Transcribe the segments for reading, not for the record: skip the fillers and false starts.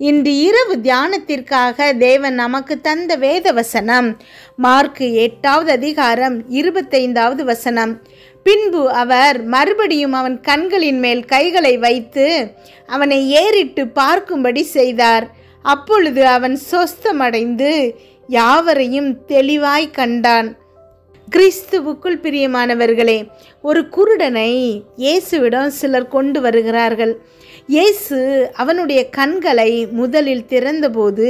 இன்று இரவு தியானத்திற்காக தேவன் நமக்கு தந்த வேத வசனம் மார்க்கு 8வது அதிகாரம் 25வது வசனம். பின்பு அவர் மறுபடியும் அவன் கண்களின் மேல் கைகளை வைத்து அவனை ஏறிட்டு பார்க்கும்படி செய்தார். அப்பொழுது அவன் சொஸ்தமடைந்து யாவரையும் தெளிவாய் கண்டான். கிறிஸ்துவுக்குள் பிரியமானவர்களே, ஒரு குருடனை இயேசுவிடம் சிலர் கொண்டு வருகிறார்கள். இயேசு அவனுடைய கண்களை முதலில் திறந்தபோது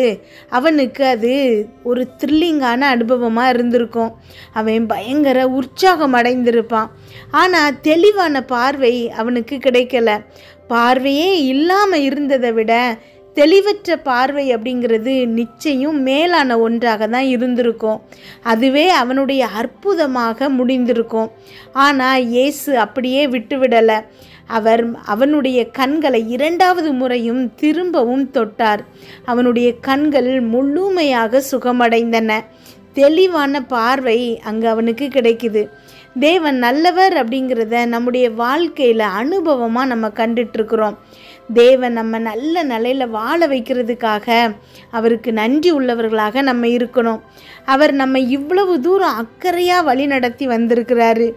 அவனுக்கு அது ஒரு த்ரில்லிங்கான அனுபவமாக இருந்திருக்கும். அவன் பயங்கர உற்சாகம் அடைந்திருப்பான். ஆனால் தெளிவான பார்வை அவனுக்கு கிடைக்கல. பார்வையே இல்லாமல் இருந்ததை விட தெளிவற்ற பார்வை அப்படிங்கிறது நிச்சயம் மேலான ஒன்றாக தான் இருந்திருக்கும். அதுவே அவனுடைய அற்புதமாக முடிந்திருக்கும். ஆனால் இயேசு அப்படியே விட்டுவிடலை. அவனுடைய கண்களை 2வது முறையும் திரும்பவும் தொட்டார். அவனுடைய கண்கள் முழுமையாக சுகமடைந்தன. தெளிவான பார்வை அங்கே அவனுக்கு கிடைக்குது. தேவன் நல்லவர் அப்படிங்கிறத நம்முடைய வாழ்க்கையில் அனுபவமாக நம்ம கண்டுட்ருக்குறோம். தேவன் நம்ம நல்ல நிலையில் வாழ வைக்கிறதுக்காக அவருக்கு நன்றி உள்ளவர்களாக நம்ம இருக்கணும். அவர் நம்ம இவ்வளவு தூரம் அக்கறையாக வழி நடத்தி வந்திருக்கிறாரு.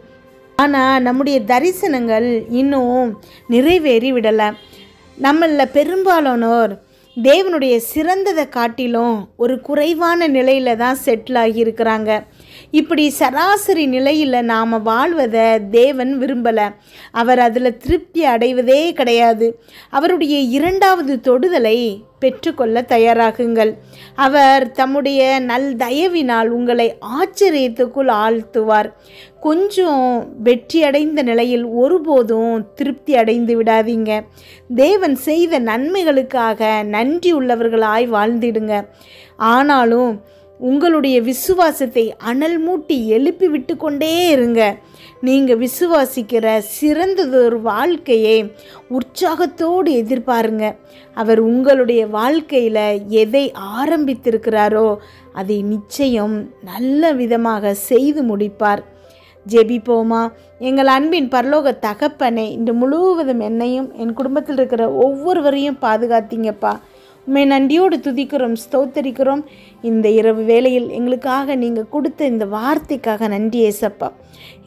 ஆனால் நம்முடைய தரிசனங்கள் இன்னும் நிறைவேறி விடலை. நம்மளில் பெரும்பாலானோர் தேவனுடைய சிறந்ததை காட்டிலும் ஒரு குறைவான நிலையில் தான் செட்டில் ஆகியிருக்கிறாங்க. இப்படி சராசரி நிலையில் நாம் வாழ்வதை தேவன் விரும்பலை. அவர் அதில் திருப்தி அடைவதே கிடையாது. அவருடைய 2வது தொடுதலை பெற்றுக்கொள்ள தயாராகுங்கள். அவர் தம்முடைய நல் தயவினால் உங்களை ஆச்சரியத்துக்குள் ஆழ்த்துவார். கொஞ்சம் வெற்றி அடைந்த நிலையில் ஒருபோதும் திருப்தி அடைந்து விடாதீங்க. தேவன் செய்த நன்மைகளுக்காக நன்றி உள்ளவர்களாய் வாழ்ந்திடுங்க. ஆனாலும் உங்களுடைய விசுவாசத்தை அனல் மூட்டி எழுப்பி விட்டு கொண்டே இருங்க. நீங்கள் விசுவாசிக்கிற சிறந்ததொரு வாழ்க்கையை உற்சாகத்தோடு எதிர்பாருங்க. அவர் உங்களுடைய வாழ்க்கையில் எதை ஆரம்பித்திருக்கிறாரோ அதை நிச்சயம் நல்ல விதமாக செய்து முடிப்பார். ஜெபிப்போமா. எங்கள் அன்பின் பரலோக தகப்பனே, இன்று முழுவதும் என்னையும் என் குடும்பத்தில் இருக்கிற ஒவ்வொருவரையும் பாதுகாத்தீங்கப்பா. உண்மை நன்றியோடு துதிக்கிறோம், ஸ்தோத்தரிக்கிறோம். இந்த இரவு வேளையில் எங்களுக்காக நீங்கள் கொடுத்த இந்த வார்த்தைக்காக நன்றி ஏசப்பா.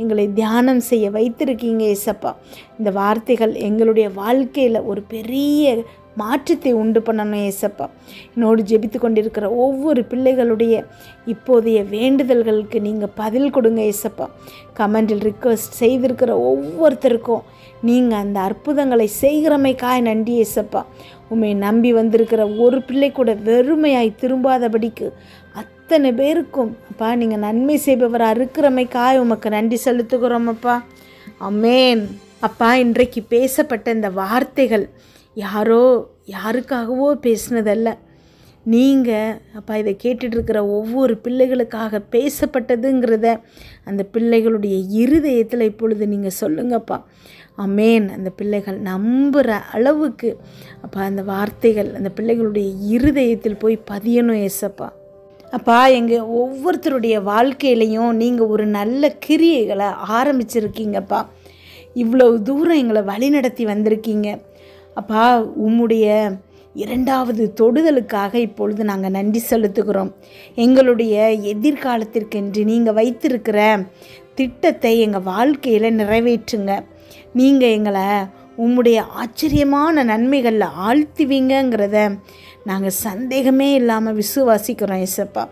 எங்களை தியானம் செய்ய வைத்திருக்கீங்க ஏசப்பா. இந்த வார்த்தைகள் எங்களுடைய வாழ்க்கையில் ஒரு பெரிய மாற்றத்தை உண்டு பண்ணணும் ஏசப்பா. என்னோடு ஜெபித்து கொண்டிருக்கிற ஒவ்வொரு பிள்ளைகளுடைய இப்போதைய வேண்டுதல்களுக்கு நீங்கள் பதில் கொடுங்க ஏசப்பா. கமெண்டில் ரிக்வெஸ்ட் செய்திருக்கிற ஒவ்வொருத்தருக்கும் நீங்கள் அந்த அற்புதங்களை செய்கிறமைக்காய் நன்றி ஏசப்பா. உண்மை நம்பி வந்திருக்கிற ஒரு பிள்ளை கூட வெறுமையாய் திரும்பாதபடிக்கு அத்தனை பேருக்கும் அப்பா நீங்கள் நன்மை செய்பவராக இருக்கிறமைக்காய் உமக்கு நன்றி செலுத்துகிறோம் அப்பா. ஆமென். அப்பா, இன்றைக்கு பேசப்பட்ட இந்த வார்த்தைகள் யாருக்காகவோ பேசினதல்ல. நீங்கள் அப்பா இதை கேட்டுட்ருக்கிற ஒவ்வொரு பிள்ளைகளுக்காக பேசப்பட்டதுங்கிறத அந்த பிள்ளைகளுடைய இருதயத்தில் இப்பொழுது நீங்கள் சொல்லுங்கப்பா. ஆமென். அந்த பிள்ளைகள் நம்புகிற அளவுக்கு அப்பா அந்த வார்த்தைகள் அந்த பிள்ளைகளுடைய இருதயத்தில் போய் பதியணும் ஏசப்பா. அப்பா, எங்கள் ஒவ்வொருத்தருடைய வாழ்க்கையிலையும் நீங்கள் ஒரு நல்ல கிரியைகளை ஆரம்பிச்சிருக்கீங்கப்பா. இவ்வளவு தூரம் எங்களை வழிநடத்தி வந்திருக்கீங்க அப்பா. உம்முடைய 2வது தொடுதலுக்காக இப்பொழுது நாங்கள் நன்றி செலுத்துகிறோம். எங்களுடைய எதிர்காலத்திற்கென்று நீங்கள் வைத்திருக்கிற திட்டத்தை எங்கள் வாழ்க்கையில் நிறைவேற்றுங்க. நீங்கள் எங்களை உம்முடைய ஆச்சரியமான நன்மைகளில் ஆழ்த்துவீங்கிறத நாங்கள் சந்தேகமே இல்லாமல் விசுவாசிக்கிறோம் ஏசப்பா.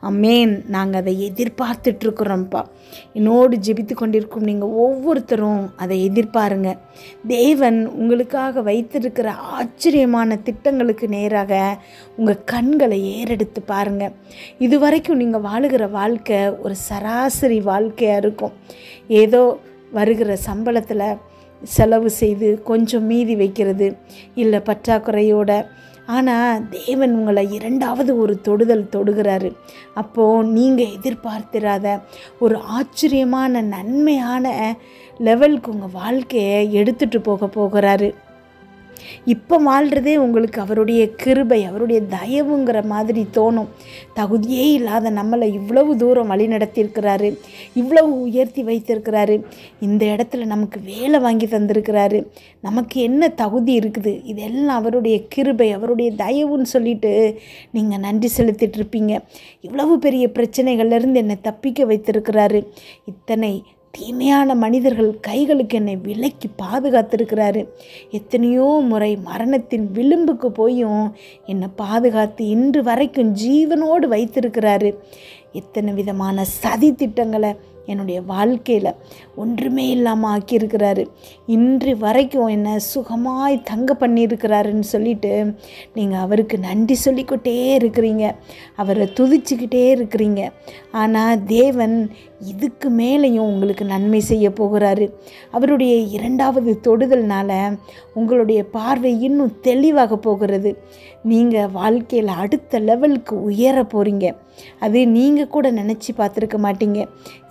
ஆமென். நாங்கள் அதை எதிர்பார்த்துட்ருக்குறோம்ப்பா. என்னோடு ஜெபித்து கொண்டிருக்கும் நீங்கள் ஒவ்வொருத்தரும் அதை எதிர்பாருங்க. தேவன் உங்களுக்காக வைத்திருக்கிற ஆச்சரியமான திட்டங்களுக்கு நேராக உங்கள் கண்களை ஏறெடுத்து பாருங்கள். இதுவரைக்கும் நீங்கள் வாழுகிற வாழ்க்கை ஒரு சராசரி வாழ்க்கையாக இருக்கும். ஏதோ வருகிற சம்பளத்தில் செலவு செய்து கொஞ்சம் மீதி வைக்கிறது, இல்லை பற்றாக்குறையோட. ஆனால் தேவன் உங்களை 2வது ஒரு தொடுதல் தொடுகிறாரு. அப்போது நீங்கள் எதிர்பார்த்திராத ஒரு ஆச்சரியமான நன்மையான லெவலுக்கு உங்கள் வாழ்க்கையை எடுத்துகிட்டு போகிறாரு. இப்போ வாழ்கிறதே உங்களுக்கு அவருடைய கிருபை, அவருடைய தயவுங்கிற மாதிரி தோணும். தகுதியே இல்லாத நம்மளை இவ்வளவு தூரம் வழி நடத்தியிருக்கிறாரு, இவ்வளவு உயர்த்தி வைத்திருக்கிறாரு, இந்த இடத்துல நமக்கு வேலை வாங்கி தந்திருக்கிறாரு. நமக்கு என்ன தகுதி இருக்குது? இதெல்லாம் அவருடைய கிருபை, அவருடைய தயவுன்னு சொல்லிட்டு நீங்கள் நன்றி செலுத்திட்டு இருப்பீங்க. இவ்வளவு பெரிய பிரச்சனைகள்லேருந்து என்னை தப்பிக்க வைத்திருக்கிறாரு, இத்தனை தீமையான மனிதர்கள் கைகளுக்கு என்னை விலக்கி பாதுகாத்திருக்கிறாரு, எத்தனையோ முறை மரணத்தின் விளிம்புக்கு போயும் என்னை பாதுகாத்து இன்று வரைக்கும் ஜீவனோடு வைத்திருக்கிறாரு. எத்தனை விதமான சதி திட்டங்களை என்னுடைய வாழ்க்கையில் ஒன்றுமே இல்லாமல் ஆக்கியிருக்கிறாரு. இன்று வரைக்கும் என்னை சுகமாய் தங்க பண்ணியிருக்கிறாருன்னு சொல்லிட்டு நீங்கள் அவருக்கு நன்றி சொல்லிக்கிட்டே இருக்கிறீங்க, அவரை துதிச்சுக்கிட்டே இருக்கிறீங்க. ஆனால் தேவன் இதுக்கு மேலேயும் உங்களுக்கு நன்மை செய்ய போகிறாரு. அவருடைய 2வது தொடுதல்னால உங்களுடைய பார்வை இன்னும் தெளிவாக போகிறது. நீங்கள் வாழ்க்கையில் அடுத்த லெவலுக்கு உயர போகிறீங்க. அது நீங்கள் கூட நினச்சி பார்த்துருக்க மாட்டீங்க.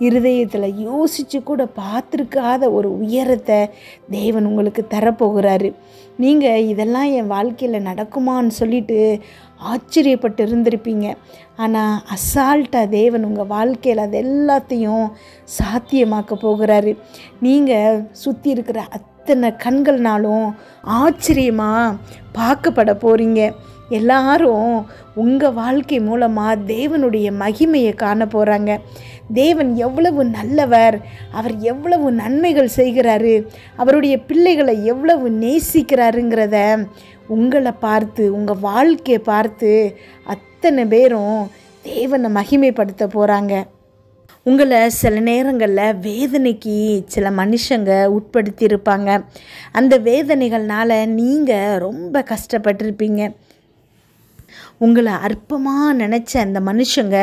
இருதயத்தில் யோசித்து கூட பார்த்துருக்காத ஒரு உயரத்தை தேவன் உங்களுக்கு தரப்போகிறாரு. நீங்கள் இதெல்லாம் என் வாழ்க்கையில் நடக்குமான்னு சொல்லிட்டு ஆச்சரியப்பட்டு இருந்திருப்பீங்க. ஆனால் அசால்ட்டாக தேவன் உங்கள் வாழ்க்கையில் அது எல்லாத்தையும் சாத்தியமாக்க போகிறாரு. நீங்கள் சுற்றி இருக்கிற அத்தனை கண்கள்னாலும் ஆச்சரியமாக பார்க்கப்பட போகிறீங்க. எல்லாரும் உங்கள் வாழ்க்கை மூலமாக தேவனுடைய மகிமையை காண போகிறாங்க. தேவன் எவ்வளவு நல்லவர், அவர் எவ்வளவு நன்மைகள் செய்கிறாரு, அவருடைய பிள்ளைகளை எவ்வளவு நேசிக்கிறாருங்கிறத உங்களை பார்த்து, உங்கள் வாழ்க்கையை பார்த்து அத்தனை பேரும் தேவனை மகிமைப்படுத்த போகிறாங்க. உங்களை சில நேரங்களில் வேதனைக்கு சில மனுஷங்க உட்படுத்தியிருப்பாங்க. அந்த வேதனைகள்னால் நீங்கள் ரொம்ப கஷ்டப்பட்டிருப்பீங்க. உங்களை அற்பமாக நினச்ச அந்த மனுஷங்க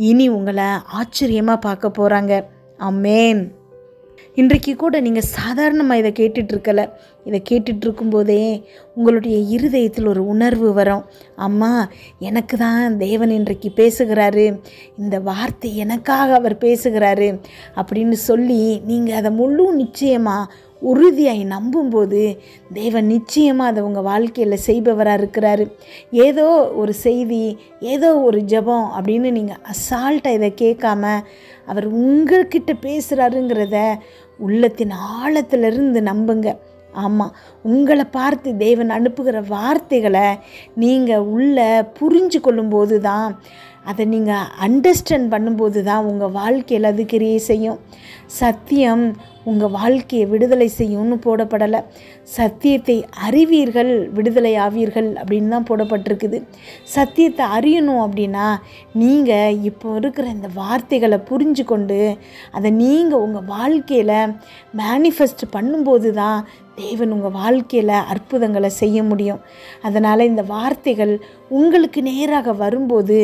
இனி உங்களை ஆச்சரியமாக பார்க்க போகிறாங்க. ஆமென். இன்றைக்கு கூட நீங்கள் சாதாரணமாக இதை கேட்டுட்ருக்கல, இதை கேட்டுட்ருக்கும்போதே உங்களுடைய இருதயத்தில் ஒரு உணர்வு வரும். அம்மா, எனக்கு தான் தேவன் இன்றைக்கு பேசுகிறாரு, இந்த வார்த்தை எனக்காக அவர் பேசுகிறாரு அப்படின்னு சொல்லி நீங்கள் அதை முழு நிச்சயமாக உறுதியாய் நம்பும்போது தேவன் நிச்சயமாக அதை உங்கள் வாழ்க்கையில் செய்பவராக இருக்கிறாரு. ஏதோ ஒரு செய்தி, ஏதோ ஒரு ஜெபம் அப்படின்னு நீங்கள் அசால்ட்டாக இதை கேட்காம அவர் உங்கள்கிட்ட பேசுகிறாருங்கிறத உள்ளத்தின் ஆழத்திலிருந்து நம்புங்க. ஆமாம், உங்களை பார்த்து தேவன் அனுப்புகிற வார்த்தைகளை நீங்கள் உள்ள புரிஞ்சு கொள்ளும்போது தான், அதை நீங்கள் அண்டர்ஸ்டாண்ட் பண்ணும்போது தான் உங்கள் வாழ்க்கையில் அது கிரியை செய்யும். சத்தியம் உங்கள் வாழ்க்கையை விடுதலை செய்யும்னு போடப்படலை. சத்தியத்தை அறிவீர்கள் விடுதலை ஆவீர்கள் அப்படின்னு தான் போடப்பட்டிருக்குது. சத்தியத்தை அறியணும் அப்படின்னா நீங்கள் இப்போ இருக்கிற இந்த வார்த்தைகளை புரிஞ்சு கொண்டு அதை நீங்கள் உங்கள் வாழ்க்கையில் மேனிஃபெஸ்ட் பண்ணும்போது தான் தேவன் உங்கள் வாழ்க்கையில் அற்புதங்களை செய்ய முடியும். அதனால் இந்த வார்த்தைகள் உங்களுக்கு நேராக வரும்போது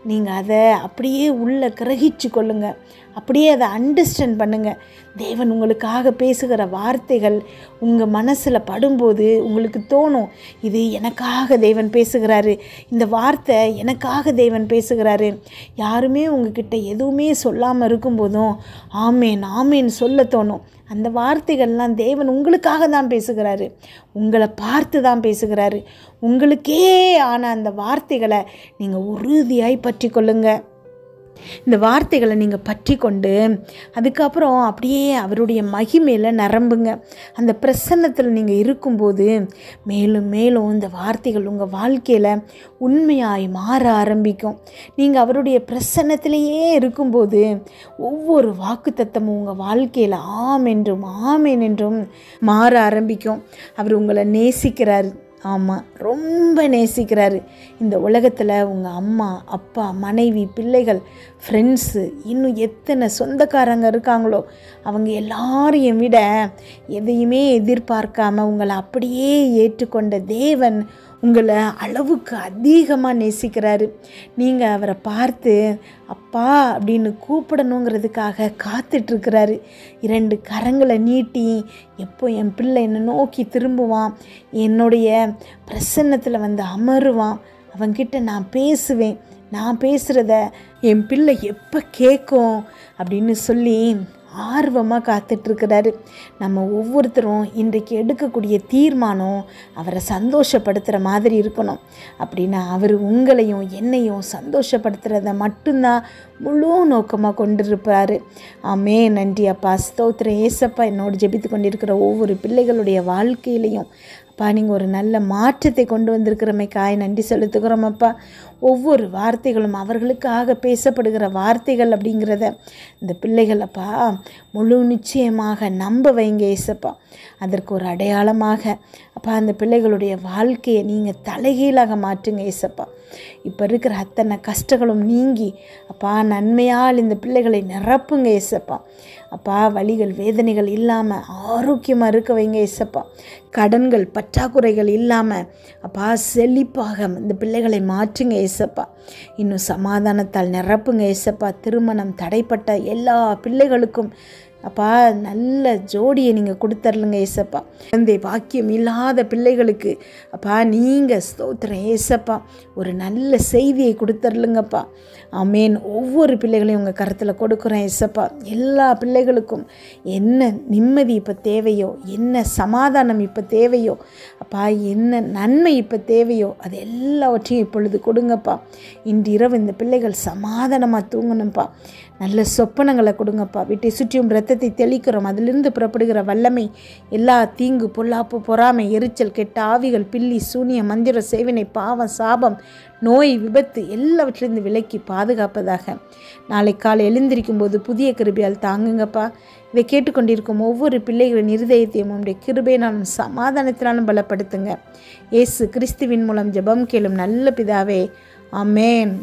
நீங்கள் அதை அப்படியே உள்ள கிரகிச்சு கொள்ளுங்கள், அப்படியே அதை அண்டர்ஸ்டாண்ட் பண்ணுங்கள். தேவன் உங்களுக்காக பேசுகிற வார்த்தைகள் உங்கள் மனசில் படும்போது உங்களுக்கு தோணும், இது எனக்காக தேவன் பேசுகிறாரு, இந்த வார்த்தை எனக்காக தேவன் பேசுகிறாரு. யாருமே உங்ககிட்ட எதுவுமே சொல்லாமல் இருக்கும்போதும் ஆமேன் ஆமேன் சொல்ல தோணும். அந்த வார்த்தைகள்லாம் தேவன் உங்களுக்காக தான் பேசுகிறாரு, உங்களை பார்த்து தான் பேசுகிறாரு. உங்களுக்கே ஆன அந்த வார்த்தைகளை நீங்கள் உறுதியாய் பற்றி கொள்ளுங்க. இந்த வார்த்தைகளை நீங்கள் பற்றி கொண்டு அதுக்கப்புறம் அப்படியே அவருடைய மகிமையில் நிரம்புங்க. அந்த பிரசன்னத்தில் நீங்கள் இருக்கும்போது மேலும் மேலும் இந்த வார்த்தைகள் உங்கள் வாழ்க்கையில் உண்மையாய் மாற ஆரம்பிக்கும். நீங்கள் அவருடைய பிரசன்னத்திலேயே இருக்கும்போது ஒவ்வொரு வாக்குத்தத்தமும் உங்கள் வாழ்க்கையில் ஆம் என்றும் ஆமேன் என்றும் மாற ஆரம்பிக்கும். அவர் உங்களை நேசிக்கிறார். ஆமாம், ரொம்ப நேசிக்கிறாரு. இந்த உலகத்தில் உங்கள் அம்மா, அப்பா, மனைவி, பிள்ளைகள், ஃப்ரெண்ட்ஸு, இன்னும் எத்தனை சொந்தக்காரங்க இருக்காங்களோ அவங்க எல்லாரையும் விட எதையுமே எதிர்பார்க்காம உங்களை அப்படியே ஏற்றுக்கொண்ட தேவன் உங்களை அளவுக்கு அதிகமாக நேசிக்கிறாரு. நீங்கள் அவரை பார்த்து அப்பா அப்படின்னு கூப்பிடணுங்கிறதுக்காக காத்துட்ருக்கிறாரு. 2 கரங்களை நீட்டி எப்போ என் பிள்ளை என்னை நோக்கி திரும்புவான், என்னுடைய பிரசன்னத்தில் வந்து அமருவான், அவன்கிட்ட நான் பேசுவேன், நான் பேசுகிறத என் பிள்ளை எப்போ கேட்கும் அப்படின்னு சொல்லி ஆர்வமாக காத்துட்ருக்கிறாரு. நம்ம ஒவ்வொருத்தரும் இன்றைக்கு எடுக்கக்கூடிய தீர்மானம் அவரை சந்தோஷப்படுத்துகிற மாதிரி இருக்கணும். அப்படின்னா அவர் உங்களையும் என்னையும் சந்தோஷப்படுத்துகிறத மட்டும்தான் முழு நோக்கமாக கொண்டிருப்பார். ஆமே. நன்றி அப்பா, ஸ்தோத்திரம் ஏசப்பா. என்னோடு ஜெபித்து கொண்டிருக்கிற ஒவ்வொரு பிள்ளைகளுடைய வாழ்க்கையிலையும் அப்பா நீங்கள் ஒரு நல்ல மாற்றத்தை கொண்டு வந்திருக்கிறமைக்காய் நன்றி செலுத்துகிறோம் அப்பா. ஒவ்வொரு வார்த்தைகளும் அவர்களுக்காக பேசப்படுகிற வார்த்தைகள் அப்படிங்கிறத இந்த பிள்ளைகள் அப்பா முழு நிச்சயமாக நம்ப வைங்க ஏசப்பா. அதற்கு ஒரு அடையாளமாக அப்பா அந்த பிள்ளைகளுடைய வாழ்க்கையை நீங்கள் தலைகீழாக மாற்றுங்க ஏசப்பா. இப்போ இருக்கிற அத்தனை கஷ்டங்களும் நீங்கி அப்பா நன்மையால் இந்த பிள்ளைகளை நிரப்புங்க ஏசப்பா. அப்பா வலிகள் வேதனைகள் இல்லாமல் ஆரோக்கியமாக இருக்க வைங்க ஏசப்பா. கடன்கள் பற்றாக்குறைகள் இல்லாமல் அப்பா செழிப்பாக இந்த பிள்ளைகளை மாற்றுங்க ஏசப்பா. இன்னும் சமாதானத்தால் நிரப்புங்க ஏசப்பா. திருமணம் தடைப்பட்ட எல்லா பிள்ளைகளுக்கும் அப்பா நல்ல ஜோடியை நீங்கள் கொடுத்துர்லுங்க ஏசப்பா. குழந்தை பாக்கியம் இல்லாத பிள்ளைகளுக்கு அப்பா நீங்கள் ஸ்தோத்திரம் ஏசப்பா ஒரு நல்ல செய்தியை கொடுத்துர்லுங்கப்பா. ஆமேன். ஒவ்வொரு பிள்ளைகளையும் உங்கள் கருத்தில் கொடுக்குறேன் ஏசப்பா. எல்லா பிள்ளைகளுக்கும் என்ன நிம்மதி இப்போ தேவையோ, என்ன சமாதானம் இப்போ தேவையோ அப்பா, என்ன நன்மை இப்போ தேவையோ அது எல்லாவற்றையும் இப்பொழுது கொடுங்கப்பா. இன்று இரவு இந்த பிள்ளைகள் சமாதானமாக தூங்கணும்ப்பா. நல்ல சொப்பனங்களை கொடுங்கப்பா. வீட்டை சுற்றியும் இரத்தத்தை தெளிக்கிறோம். அதிலிருந்து புறப்படுகிற வல்லமை எல்லா தீங்கு பொல்லாப்பு பொறாமை எரிச்சல் கெட்ட ஆவிகள் பில்லி சூனிய மந்திர சேவனை பாவம் சாபம் நோய் விபத்து எல்லாவற்றிலிருந்து விலக்கி பாதுகாப்பதாக. நாளை காலை எழுந்திருக்கும் போது புதிய கிருபையால் தாங்குங்கப்பா. இதை கேட்டுக்கொண்டிருக்கும் ஒவ்வொரு பிள்ளைகளின் இருதயத்தையும் உங்களுடைய கிருபையினாலும் சமாதானத்தினாலும் பலப்படுத்துங்க. இயேசு கிறிஸ்துவின் மூலம் ஜெபம் கேளும் நல்ல பிதாவே. ஆமேன்.